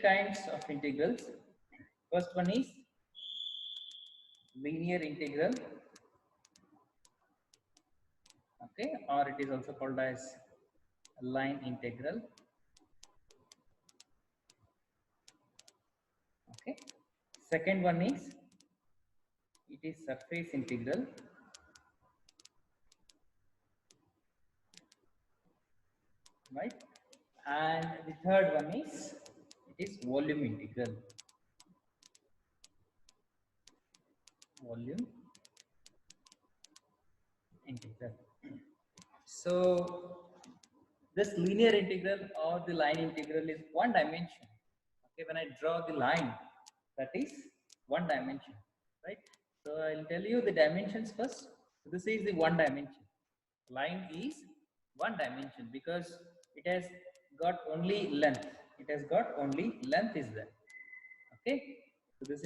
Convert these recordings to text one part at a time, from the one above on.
kinds of integrals. First one is linear integral, okay, or it is also called as line integral. Okay. Second one is it is surface integral. Right, and the third one is it is volume integral. Volume integral. So this linear integral or the line integral is one dimension. Okay, when I draw the line, that is one dimension, right? So I'll tell you the dimensions first. So this is the one dimension. Line is one dimension because it has got only length. It has got only length is there. Okay, so this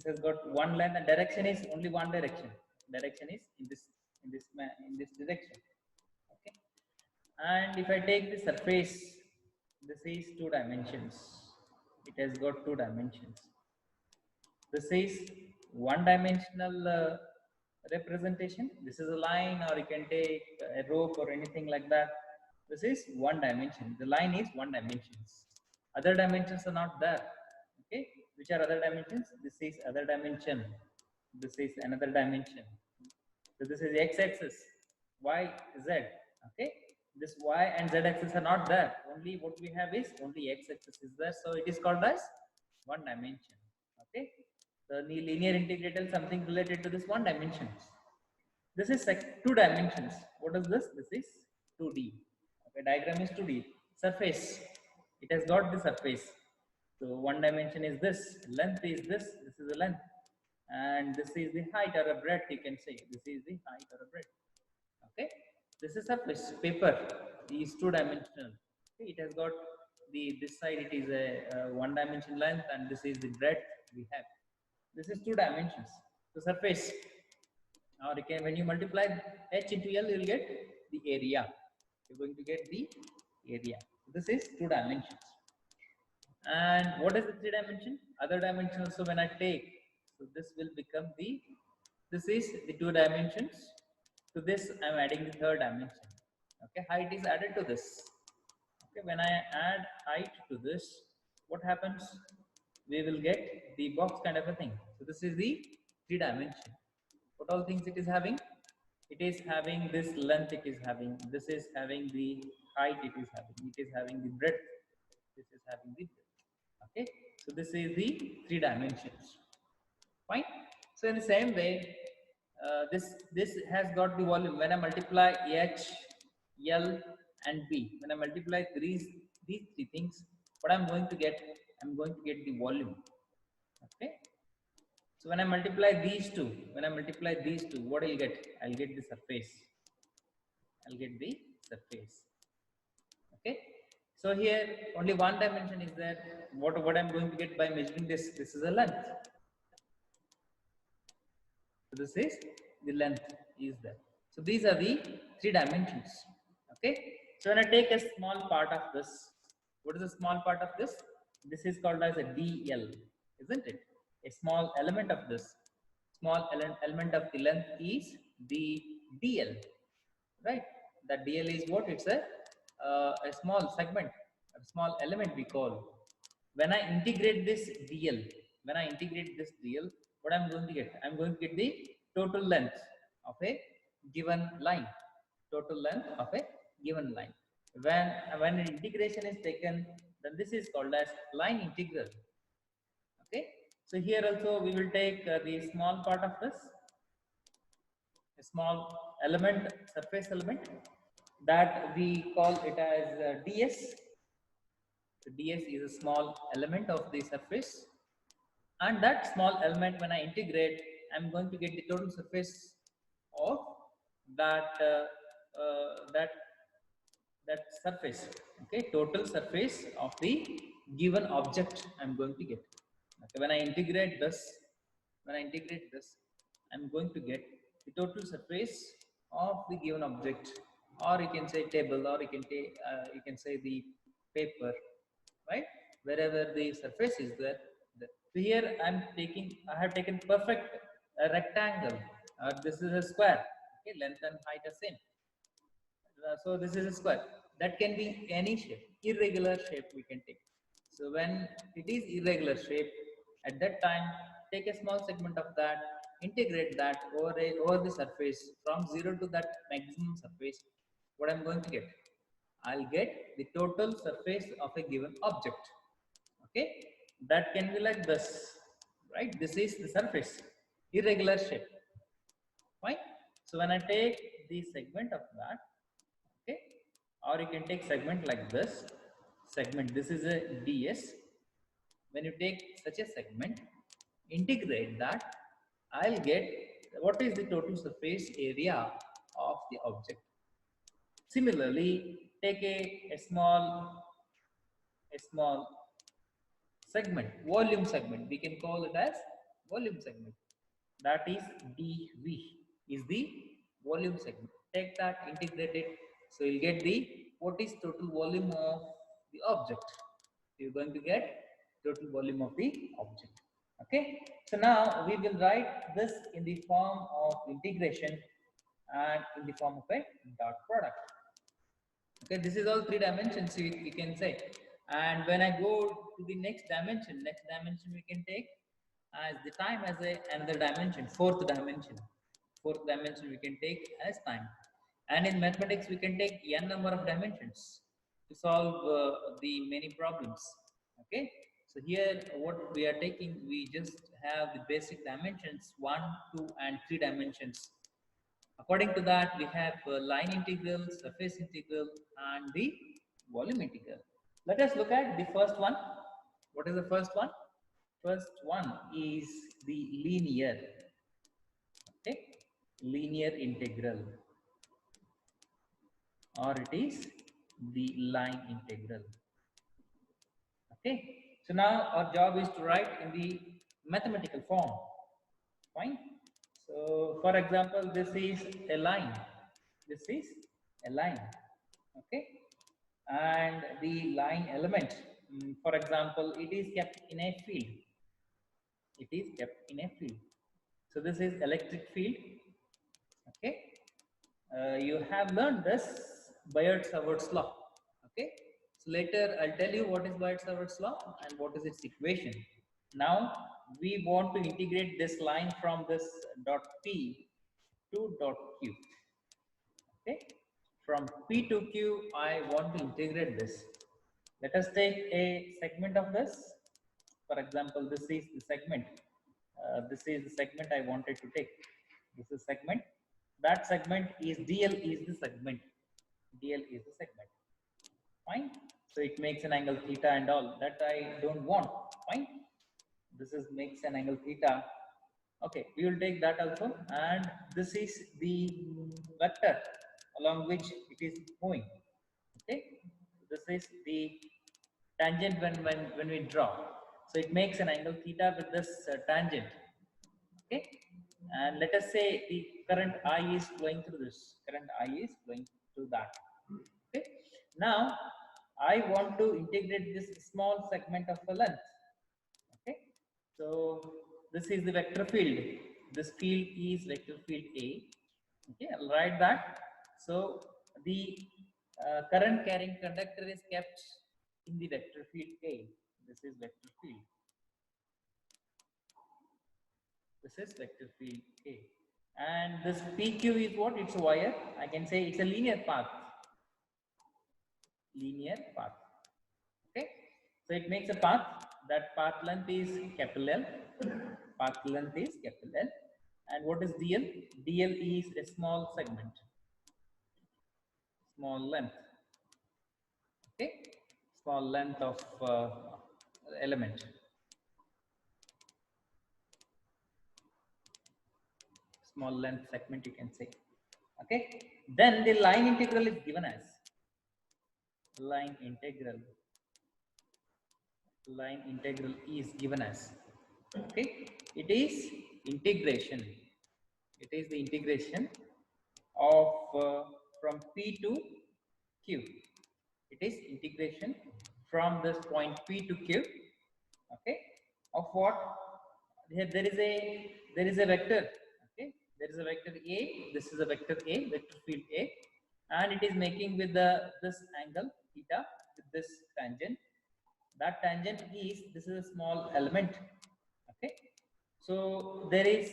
has got one length and direction is only one direction. Direction is in this direction. Okay, and if I take the surface, this is two dimensions. It has got two dimensions. This is one dimensional representation. This is a line, or you can take a rope or anything like that. This is one dimension. The line is one dimension. Other dimensions are not there. Okay, which are other dimensions? This is other dimension. This is another dimension. So this is x-axis, y, z. Okay, this y and z axis are not there. Only what we have is only x-axis is there. So it is called as one dimension. Okay, the linear integral something related to this one dimension. This is two dimensions. What is this? This is 2D. Okay, diagram is 2D. Surface. It has got the surface. So one dimension is this. Length is this. This is the length. And this is the height or a breadth, you can say. This is the height or a breadth. Okay. This is surface. Paper is two dimensional. Okay. It has got this side it is a one dimension length, and this is the breadth we have. This is two dimensions. So surface, or you can, when you multiply h into L, you will get the area. You're going to get the area. So this is two dimensions. And what is the three dimension? Other dimension also when I take, so this will become the, this is the two dimensions. To this I am adding the third dimension. Okay, height is added to this. Okay, when I add height to this, what happens? We will get the box kind of a thing. So this is the three dimension. What all things it is having? It is having this length, it is having, this is having the height, it is having the breadth, this is having the breadth. Okay, so this is the three dimensions. Fine. So in the same way, this has got the volume. When I multiply h, l, and b, when I multiply these three things, what I'm going to get? I'm going to get the volume. Okay. So when I multiply these two, what I'll get? I'll get the surface. I'll get the surface. Okay. So here only one dimension is there. What I'm going to get by measuring this? This is a length. So this is the length is there. So these are the three dimensions. Okay. So when I take a small part of this, what is the small part of this? This is called as a dl, isn't it? A small element of this. Small element of the length is the dl, right? That dl is what? It's a small segment, a small element we call. When I integrate this dl, what I'm going to get? I'm going to get the total length of a given line. Total length of a given line. When integration is taken, then this is called as line integral. Okay. So here also we will take the small part of this, a small element, surface element, that we call it as ds. So ds is a small element of the surface, and that small element, when I integrate, I'm going to get the total surface of that that surface. Okay, total surface of the given object I'm going to get. Okay, when I integrate this, I'm going to get the total surface of the given object, or you can say table, or you can say the paper, right? wherever the surface is there. Here I have taken perfect rectangle. This is a square. Okay, length and height are same. So this is a square. That can be any shape, irregular shape we can take. So when it is irregular shape, at that time, take a small segment of that, integrate that over the surface from 0 to that maximum surface. What I'm going to get? I'll get the total surface of a given object. Okay, that can be like this, right? This is the surface, irregular shape. Fine. So when I take the segment of that, okay, or you can take segment like this segment. This is a ds. When you take such a segment, integrate that, I'll get what is the total surface area of the object. Similarly, take a small segment, volume segment, we can call it as volume segment. That is dv, is the volume segment. Take that, integrate it, so you'll get the what is total volume of the object. You're going to get total volume of the object. Okay, so now we will write this in the form of integration and in the form of a dot product. Okay, this is all 3 dimensions, you can say. And when I go to the next dimension we can take as the time as another dimension, fourth dimension. Fourth dimension we can take as time. And in mathematics we can take n number of dimensions to solve the many problems. Okay, so here what we are taking, we just have the basic dimensions 1, 2 and 3 dimensions. According to that, we have line integral, surface integral, and the volume integral. Let us look at the first one. What is the first one? First one is the linear. Okay, linear integral, or it is the line integral. Okay, so now our job is to write in the mathematical form. Fine. So, for example, this is a line. This is a line. Okay, and the line element, for example, it is kept in a field. It is kept in a field. So this is electric field. Okay, you have learned this Biot-Savart's law. Okay, so later I'll tell you what is Biot-Savart's law and what is its equation. Now we want to integrate this line from this dot P to dot Q. Okay, from P to Q, I want to integrate this. Let us take a segment of this. For example, this is the segment. This is the segment I wanted to take. This is segment. That segment is DL is the segment. DL is the segment. Fine. So it makes an angle theta and all that I don't want. Fine. This is makes an angle theta. Okay, we will take that also, and this is the vector along which it is moving. Okay, this is the tangent when we draw. So it makes an angle theta with this tangent. Okay, and let us say the current I is flowing through this. Current I is flowing through that. Okay, now I want to integrate this small segment of the length. Okay, so this is the vector field. This field is vector field A. Okay, I'll write that. So the current carrying conductor is kept in the vector field A. This is vector field. This is vector field A. And this PQ is what? It's a wire. I can say it's a linear path. Linear path. Okay. So it makes a path. That path length is capital L. Path length is capital L. And what is DL? DL is a small segment. Small length. Okay. Small length of element. Small length segment, you can say. Okay. Then the line integral is given as line integral is given as, okay, it is integration. It is the integration of from P to Q. It is integration from this point P to Q, okay, of what? Here there is a vector, okay, there is a vector A, this is a vector A, vector field A, and it is making with the this angle theta with this tangent. That tangent is, this is a small element, okay. So there is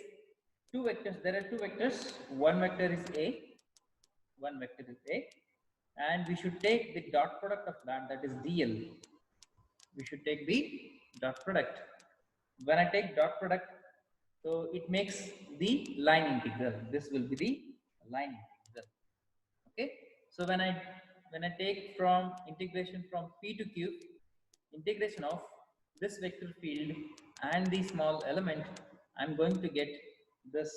two vectors, there are two vectors, one vector is A, one vector is A, and we should take the dot product of that, that is DL. We should take the dot product. When I take dot product, so it makes the line integral. This will be the line integral. Okay. So when I take from integration from P to Q, integration of this vector field and the small element, I'm going to get this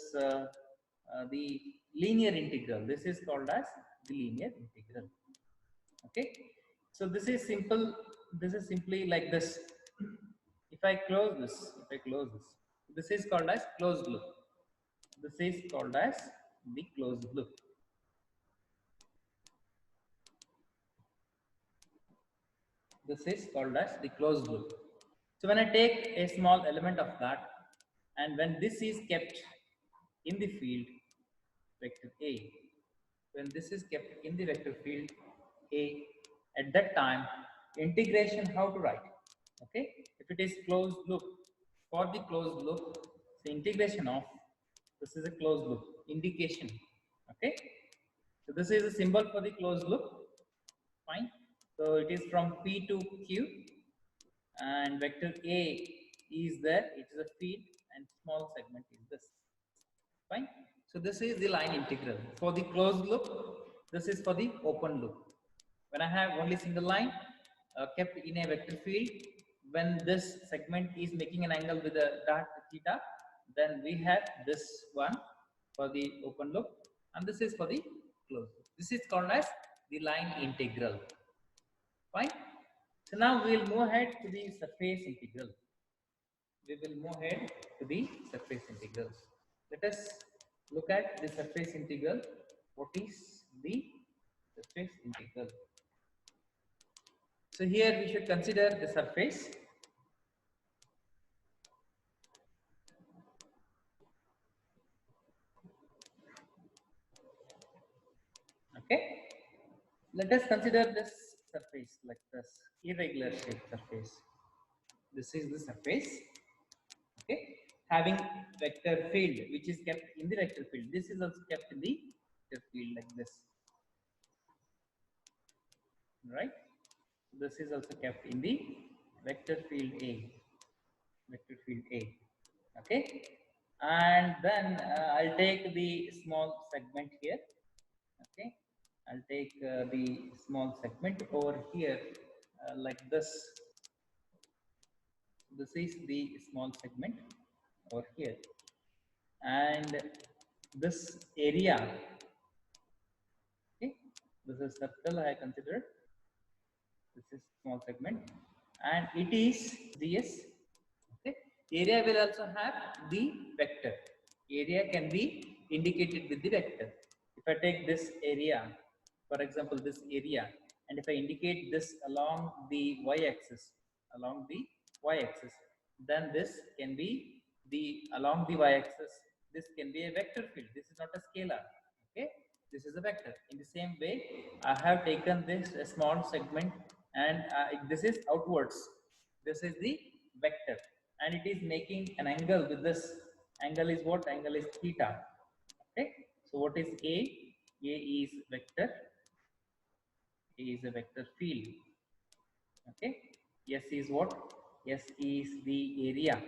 the linear integral. This is called as the linear integral. Okay. So this is simple. This is simply like this. If I close this is called as closed loop. This is called as the closed loop. This is called as the closed loop. So when I take a small element of that, and when this is kept in the field vector A, when this is kept in the vector field A, at that time, integration, how to write? Okay, if it is closed loop, for the closed loop, the integration of, this is a closed loop, indication, okay. So this is a symbol for the closed loop, fine. So it is from P to Q, and vector A is there, it is a field, and small segment is this, fine. So this is the line integral. For the closed loop, this is for the open loop. When I have only single line kept in a vector field, when this segment is making an angle with a dot theta, then we have this one for the open loop, and this is for the closed loop. This is called as the line integral. Fine. So now we will move ahead to the surface integral. We will move ahead to the surface integrals. Let us look at the surface integral. What is the surface integral? So here we should consider the surface. Okay. Let us consider this surface like this irregular shaped surface. This is the surface. Okay. Having vector field which is kept in the vector field. This is also kept in the vector field like this. Right. This is also kept in the vector field A. Vector field A. Okay. And then I'll take the small segment here. Okay. I'll take the small segment over here like this. This is the small segment over here, and this area, okay, this is circle I considered. This is small segment, and it is ds. Okay, area will also have the vector. Area can be indicated with the vector. If I take this area, for example, this area, and if I indicate this along the y-axis, then this can be the along the y-axis. This can be a vector field. This is not a scalar. Okay, this is a vector. In the same way, I have taken this a small segment, and this is outwards. This is the vector, and it is making an angle with this. Angle is what? Angle is theta. Okay. So what is A? A is vector. A is a vector field. Okay. S is what? S is the area.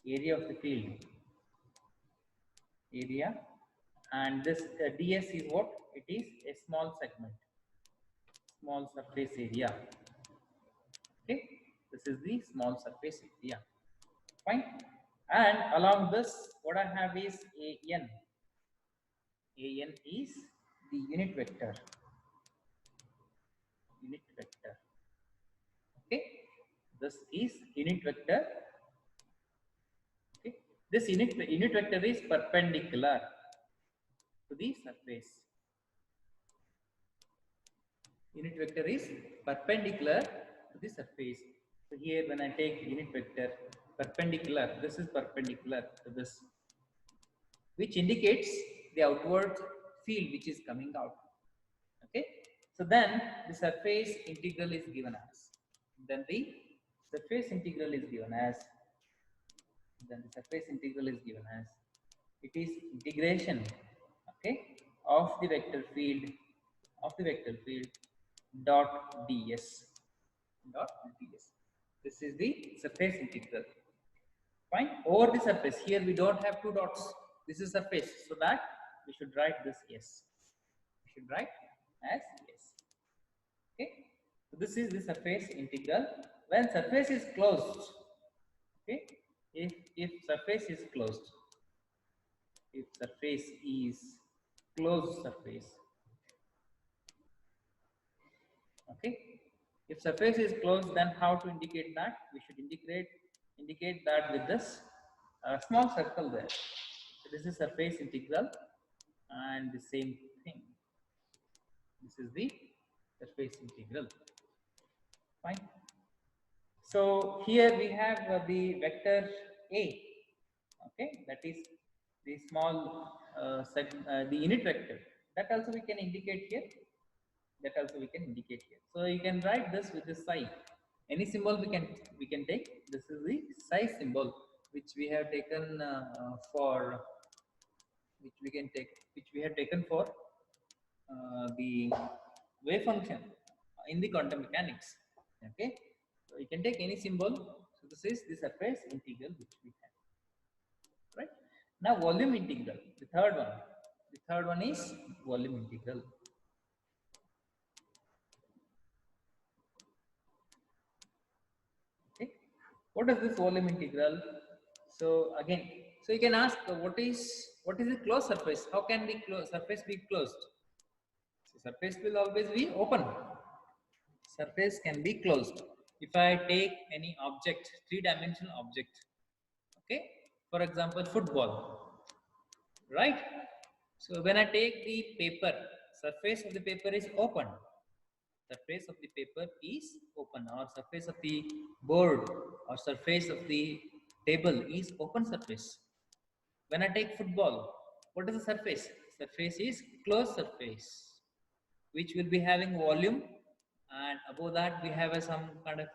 Area of the field. Area. And this ds is what? It is a small segment. Small surface area. Okay. This is the small surface area. Fine. And along this, what I have is an. An is the unit vector. Unit vector. Okay. This is unit vector. Okay. This unit vector is perpendicular to the surface. Unit vector is perpendicular to the surface. So here when I take unit vector perpendicular, this is perpendicular to this, which indicates the outward field which is coming out. Okay, so then the surface integral is given as, then the surface integral is given as, then the surface integral is given as, it is integration, okay, of the vector field, of the vector field dot ds, dot ds. This is the surface integral. Fine. Over the surface, here we don't have two dots, this is surface, so that we should write this yes, we should write as yes. Okay, so this is the surface integral when surface is closed. Okay, if surface is closed, if surface is closed surface, okay, if surface is closed, then how to indicate that? We should indicate that with this small circle there. So this is surface integral, and the same thing, this is the surface integral. Fine. So here we have the vector a, okay, that is the small the unit vector, that also we can indicate here, that also we can indicate here. So you can write this with the psi, any symbol we can take. This is the psi symbol which we have taken for, which we can take, which we have taken for the wave function in the quantum mechanics. Okay, so you can take any symbol. So this is the surface integral which we have, right? Now volume integral, the third one, the third one is volume integral. Okay, what is this volume integral? So again, so you can ask what is the closed surface? How can the surface be closed? So surface will always be open, surface can be closed. If I take any object, three-dimensional object, okay, for example football, right? So when I take the paper, surface of the paper is open, surface of the paper is open, or surface of the board or surface of the table is open surface. When I take football, what is the surface? Surface is closed surface, which will be having volume, and above that we have some kind of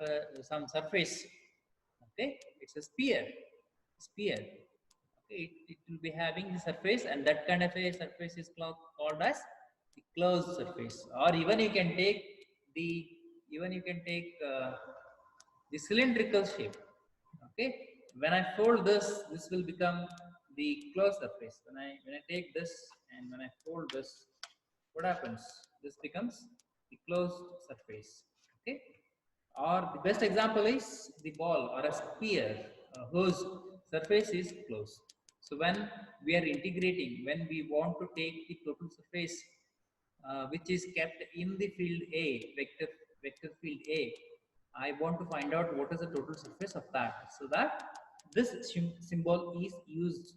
some surface. Okay, it's a sphere. Okay, it will be having the surface, and that kind of a surface is called as the closed surface. Or even you can take the, even you can take the cylindrical shape. Okay, when I fold this, this will become the closed surface. When I take this and when I fold this, what happens? This becomes the closed surface. Okay, or the best example is the ball or a sphere whose surface is closed. So when we are integrating, when we want to take the total surface which is kept in the field A, vector field A, I want to find out what is the total surface of that. So that this symbol is used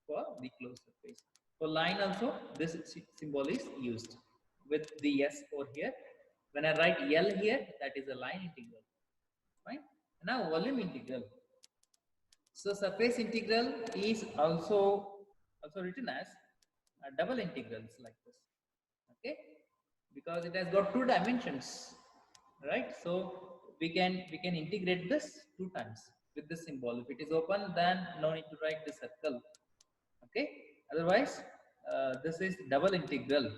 for the closed surface. For line also, this symbol is used with the S over here. When I write L here, that is a line integral. Right? Now volume integral. So surface integral is also written as double integrals like this. Okay, because it has got two dimensions, right? So we can integrate this two times with this symbol. If it is open, then no need to write the circle. Okay, otherwise this is double integral.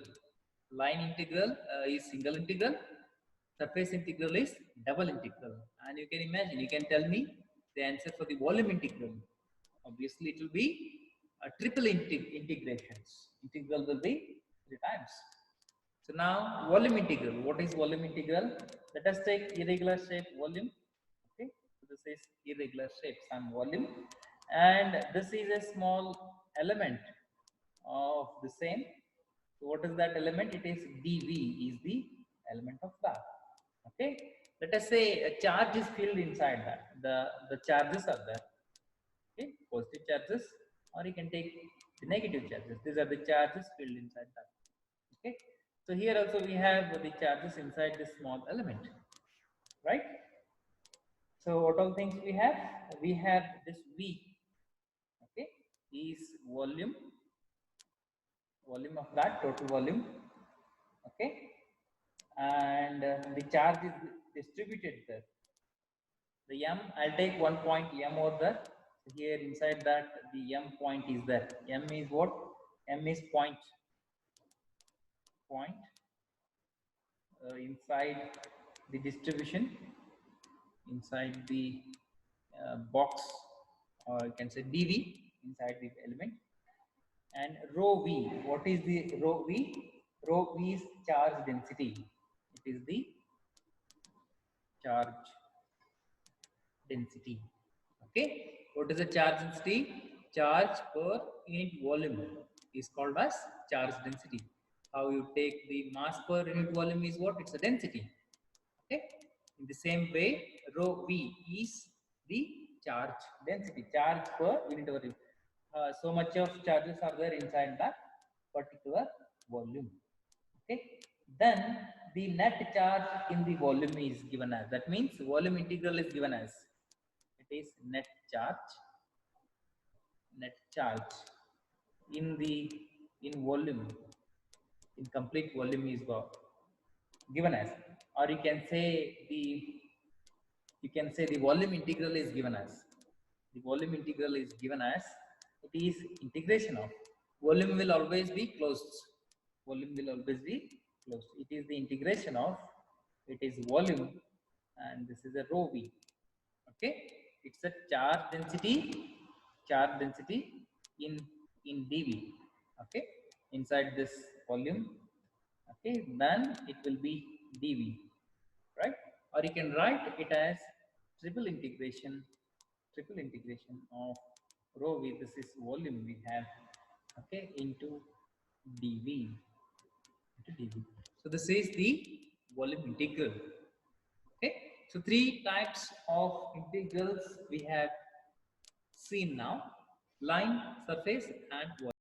Line integral is single integral, surface integral is double integral. And you can imagine, you can tell me the answer for the volume integral. Obviously it will be a triple integrations. Integral will be three times. So now volume integral, what is volume integral? Let us take irregular shape volume. Okay, so this is irregular shape, some volume, and this is a small element of the same. So what is that element? It is dV is the element of that. Okay, let us say a charge is filled inside that. The charges are there. Okay, positive charges, or you can take the negative charges. These are the charges filled inside that. Okay, so here also we have the charges inside this small element. right? So what all things we have? We have this V, okay, is volume of that total volume, okay, and the charge is distributed there. The m, I'll take one point m over there. So here inside that the m point is there. M is what? M is point inside the distribution, inside the box, or you can say dv inside the element. And rho v, what is the rho v? Rho v is charge density. It is the charge density. Okay, what is the charge density? Charge per unit volume is called as charge density. How you take the mass per unit volume is what? It's a density. Okay, in the same way, rho v is the charge density, charge per unit volume. So much of charges are there inside that particular volume. Okay, then the net charge in the volume is given as, that means volume integral is given as, it is net charge in the in volume, in complete volume is given as, or you can say the volume integral is given as, the volume integral is given as, it is integration of, volume will always be closed, volume will always be closed, it is the integration of, it is volume, and this is a rho v. Okay, it's a charge density in dv. Okay, inside this volume. Okay, then it will be dv, right? Or you can write it as triple integration of rho v, this is volume we have, okay, into dv, so this is the volume integral. Okay, so three types of integrals we have seen now: line, surface, and volume.